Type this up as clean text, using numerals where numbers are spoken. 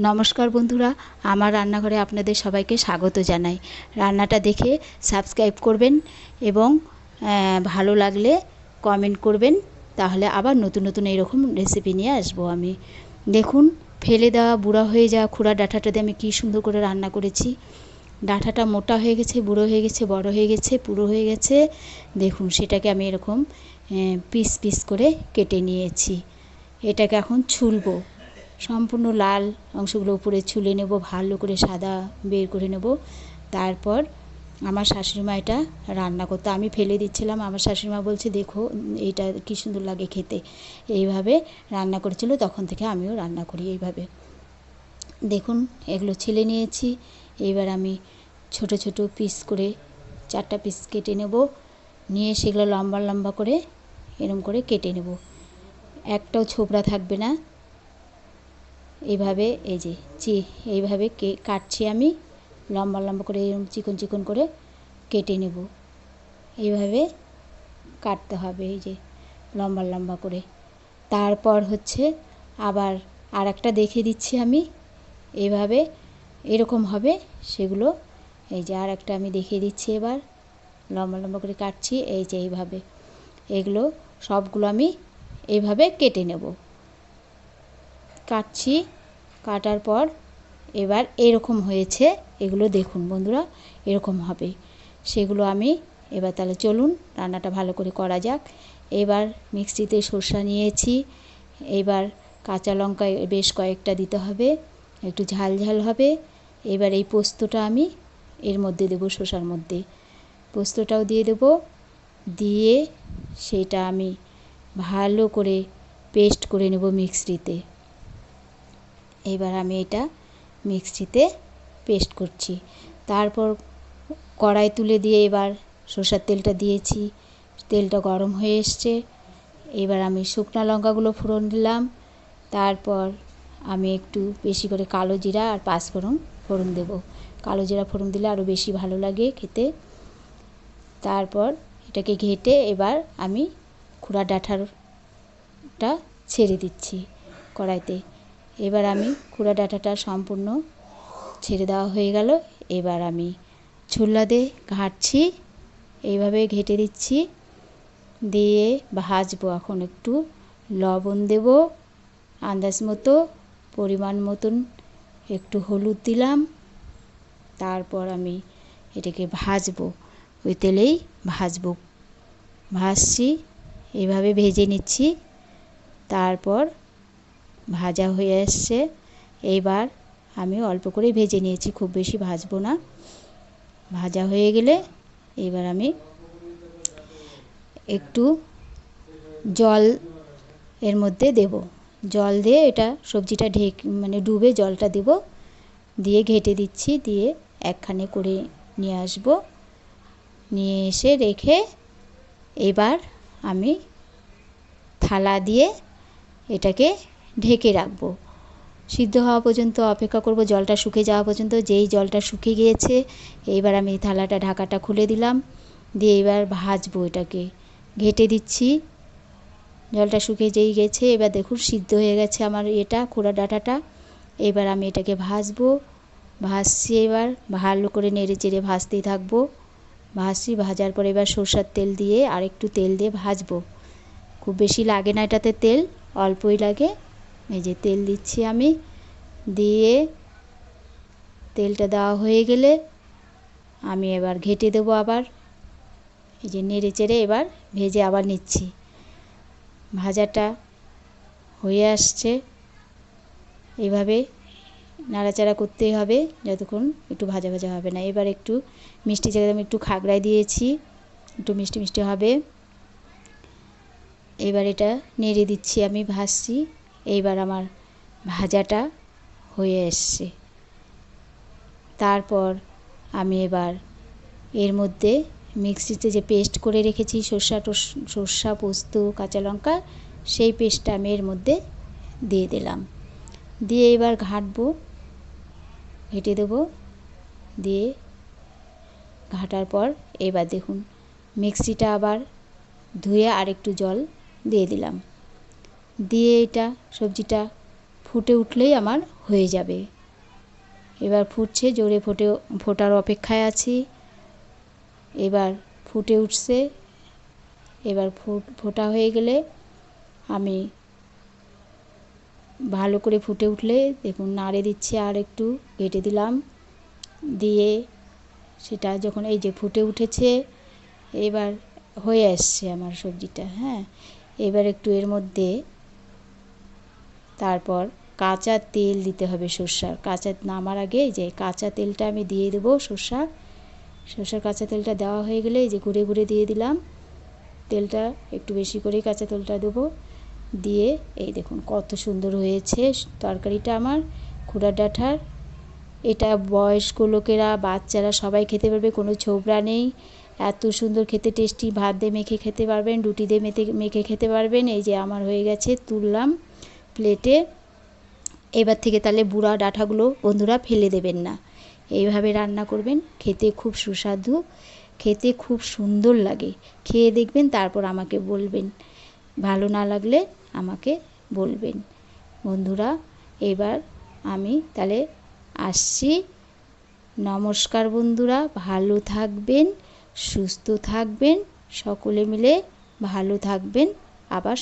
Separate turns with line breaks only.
নমস্কার বন্ধুরা, আমার রান্নাঘরে আপনাদের সবাইকে স্বাগত জানাই। রান্নাটা দেখে সাবস্ক্রাইব করবেন এবং ভালো লাগলে কমেন্ট করবেন, তাহলে আবার নতুন নতুন এইরকম রেসিপি নিয়ে আসবো আমি। দেখুন, ফেলে দেওয়া বুড়া হয়ে যাওয়া খুরা ডাঁটাটা দিয়ে আমি কী সুন্দর করে রান্না করেছি। ডাঁটাটা মোটা হয়ে গেছে, বুড়ো হয়ে গেছে, বড় হয়ে গেছে, পুরো হয়ে গেছে। দেখুন, সেটাকে আমি এরকম পিস পিস করে কেটে নিয়েছি। এটাকে এখন ছুলবো, সম্পূর্ণ লাল অংশগুলো উপরে ছুলে নেব, ভালো করে সাদা বের করে নেব। তারপর আমার শাশুড়িমা এটা রান্না করতে, আমি ফেলে দিচ্ছিলাম, আমার শাশুড়িমা বলছে দেখো এইটা কী সুন্দর লাগে খেতে। এইভাবে রান্না করেছিল, তখন থেকে আমিও রান্না করি এইভাবে। দেখুন, এগুলো ছিলে নিয়েছি। এইবার আমি ছোট ছোট পিস করে 4টা পিস কেটে নেব, নিয়ে সেগুলো লম্বা লম্বা করে এরম করে কেটে নেব, একটাও ছোবড়া থাকবে না। এইভাবে এই যে এইভাবে কাটছি আমি, লম্বা লম্বা করে এরকম চিকন চিকন করে কেটে নেব। এইভাবে কাটতে হবে, এই যে লম্বা লম্বা করে। তারপর হচ্ছে আবার আর একটা দেখিয়ে দিচ্ছি আমি, এইভাবে এরকম হবে সেগুলো। এই যে আর একটা আমি দেখিয়ে দিচ্ছি, এবার লম্বা লম্বা করে কাটছি, এই যে এইভাবে। এগুলো সবগুলো আমি এইভাবে কেটে নেব। কাটছি, কাটার পর এবার এরকম হয়েছে, এগুলো দেখুন বন্ধুরা, এরকম হবে সেগুলো আমি এবার। তাহলে চলুন রান্নাটা ভালো করে করা যাক। এবার মিক্সিতে সর্ষা নিয়েছি, এবার কাঁচা লঙ্কা বেশ কয়েকটা দিতে হবে, একটু ঝাল ঝাল হবে। এবার এই পোস্তটা আমি এর মধ্যে দেবো, সর্ষার মধ্যে পোস্তটাও দিয়ে দেব, দিয়ে সেটা আমি ভালো করে পেস্ট করে নেব মিক্সিতে। এবার আমি এটা মিক্সিতে পেস্ট করছি। তারপর কড়াই তুলে দিয়ে এবার সরষের তেলটা দিয়েছি, তেলটা গরম হয়ে এসছে। এবার আমি শুকনো লঙ্কাগুলো ফোড়ন দিলাম, তারপর আমি একটু বেশি করে কালো জিরা আর পাঁচফোড়ন ফোড়ন দেব। কালো জিরা ফোড়ন দিলে আরও বেশি ভালো লাগে খেতে। তারপর এটাকে ঘেটে এবার আমি খুরা ডাঁটাটা ছেড়ে দিচ্ছি কড়াইতে। এবার আমি খুরা ডাঁটাটা সম্পূর্ণ ছেড়ে দেওয়া হয়ে গেল। এবার আমি ছোলা দিয়ে ঘাঁটছি, এইভাবে ঘেটে দিচ্ছি, দিয়ে ভাজবো। এখন একটু লবণ দেব আন্দাজ মতো, পরিমাণ মতন একটু হলুদ দিলাম। তারপর আমি এটাকে ভাজবো, ওই তেলেই ভাজবো। ভাজছি, এইভাবে ভেজে নিচ্ছি। তারপর ভাজা হয়ে আসছে, এইবার আমি অল্প করে ভেজে নিয়েছি, খুব বেশি ভাজবো না। ভাজা হয়ে গেলে এবার আমি একটু জল এর মধ্যে দেব, জল দিয়ে এটা সবজিটা ডুবে জলটা দেব, দিয়ে ঘেটে দিচ্ছি, দিয়ে একখানে করে নিয়ে আসব। নিয়ে এসে রেখে এবার আমি থালা দিয়ে এটাকে ঢেকে রাখবো, সিদ্ধ হওয়া পর্যন্ত অপেক্ষা করব, জলটা শুকিয়ে যাওয়া পর্যন্ত। যেই জলটা শুকিয়ে গিয়েছে, এইবার আমি থালাটা ঢাকাটা খুলে দিলাম, দিয়ে এবার ভাজবো। এটাকে ঘেটে দিচ্ছি, জলটা শুকিয়ে যেই গেছে, এবার দেখুন সিদ্ধ হয়ে গেছে আমার এটা খুরা ডাঁটাটা। এবার আমি এটাকে ভাজবো, ভাজছি, এবার ভালো করে নেড়ে চেড়ে ভাজতেই থাকবো। ভাজছি, ভাজার পর এবার সরষের তেল দিয়ে আর একটু তেল দিয়ে ভাজবো। খুব বেশি লাগে না এটাতে তেল, অল্পই লাগে। এই যে তেল দিচ্ছি আমি, দিয়ে তেলটা দেওয়া হয়ে গেলে আমি এবার ঘেটে দেবো আবার। এই যে নেড়ে চেড়ে এবার ভেজে আবার নিচ্ছি। ভাজাটা হয়ে আসছে, এইভাবে নাড়াচাড়া করতেই হবে যতক্ষণ একটু ভাজা ভাজা হবে না। এবার একটু মিষ্টি জায়গায় আমি একটু খাগড়ায় দিয়েছি, একটু মিষ্টি মিষ্টি হবে। এবার এটা নেড়ে দিচ্ছি, আমি ভাজছি। এইবার আমার ভাজাটা হয়ে এসছে। তারপর আমি এবার এর মধ্যে মিক্সিতে যে পেস্ট করে রেখেছি সর্ষা পোস্ত কাঁচা লঙ্কা, সেই পেস্টটা আমি এর মধ্যে দিয়ে দিলাম, দিয়ে এবার ঘাঁটবো, ঘেটে দেবো। দিয়ে ঘাঁটার পর এবার দেখুন মিক্সিটা আবার ধুয়ে আর একটু জল দিয়ে দিলাম, দিয়ে এটা সবজিটা ফুটে উঠলেই আমার হয়ে যাবে। এবার ফুটছে, জোরে ফোটার অপেক্ষায় আছি। এবার ফুটে উঠছে। এবার ফোটা হয়ে গেলে আমি ভালো করে ফুটে উঠলে দেখুন নাড়ে দিচ্ছি, আর একটু ঘেটে দিলাম, দিয়ে সেটা যখন এই যে ফুটে উঠেছে, এবার হয়ে আসছে আমার সবজিটা। হ্যাঁ, এবার একটু এর মধ্যে তারপর কাঁচা তেল দিতে হবে সর্ষার। নামার আগে এই যে কাঁচা তেলটা আমি দিয়ে দেবো। সর্ষার কাঁচা তেলটা দেওয়া হয়ে গেলে এই যে ঘুরে ঘুরে দিয়ে দিলাম তেলটা, একটু বেশি করেই কাঁচা তেলটা দেবো। দিয়ে এই দেখুন কত সুন্দর হয়েছে তরকারিটা আমার খুড়ার ডাঁটার। এটা বয়স্ক লোকেরা, বাচ্চারা সবাই খেতে পারবে, কোনো ছোবড়া নেই। এত সুন্দর খেতে, টেস্টি। ভাত দিয়ে মেখে খেতে পারবেন, রুটি দিয়ে মেখে খেতে পারবেন। এই যে আমার হয়ে গেছে, তুললাম প্লেটে। এবার থেকে তাহলে বুড়া ডাঁটাগুলো বন্ধুরা ফেলে দেবেন না, এইভাবে রান্না করবেন, খেতে খুব সুস্বাদু, খেতে খুব সুন্দর লাগে। খেয়ে দেখবেন, তারপর আমাকে বলবেন। ভালো না লাগলে আমাকে বলবেন বন্ধুরা। এবার আমি তাহলে আসছি। নমস্কার বন্ধুরা, ভালো থাকবেন, সুস্থ থাকবেন, সকলে মিলে ভালো থাকবেন। আবার